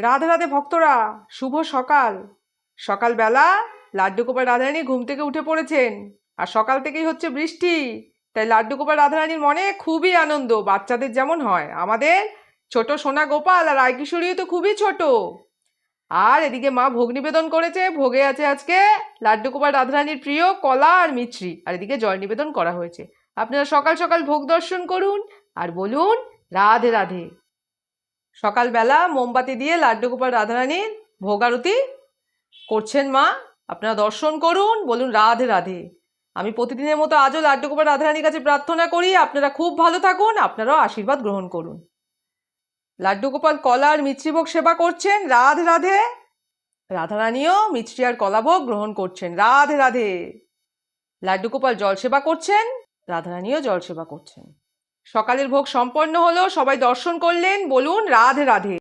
রাধে রাধে ভক্তরা, শুভ সকাল। সকালবেলা লাড্ডু গোপাল রাধারানী ঘুম থেকে উঠে পড়েছেন, আর সকাল থেকেই হচ্ছে বৃষ্টি। তাই লাড্ডু গোপাল রাধারানীর মনে খুবই আনন্দ, বাচ্চাদের যেমন হয়। আমাদের ছোট সোনা গোপাল আর রায়কিশোরীও তো খুবই ছোট। আর এদিকে মা ভোগ নিবেদন করেছে, ভোগে আছে আজকে লাড্ডু গোপাল রাধারানীর প্রিয় কলা আর মিছরি, আর এদিকে জল নিবেদন করা হয়েছে। আপনারা সকাল সকাল ভোগ দর্শন করুন আর বলুন রাধে রাধে। সকালবেলা মোমবাতি দিয়ে লাড্ডু গোপাল রাধারানীর ভোগ আরতি করছেন মা। আপনারা দর্শন করুন, বলুন রাধে রাধে। আমি প্রতিদিনের মতো আজও লাড্ডু গোপাল রাধারানীর কাছে প্রার্থনা করি আপনারা খুব ভালো থাকুন, আপনারাও আশীর্বাদ গ্রহণ করুন। লাড্ডু গোপাল কলা আর মিছরি ভোগ সেবা করছেন, রাধে রাধে। রাধারানীও মিছরি আর কলা ভোগ গ্রহণ করছেন, রাধে রাধে। লাড্ডু গোপাল জল সেবা করছেন, রাধারানীও জল সেবা করছেন। সকালের ভোগ সম্পন্ন হলো, সবাই দর্শন করলেন, বলুন রাধে রাধে।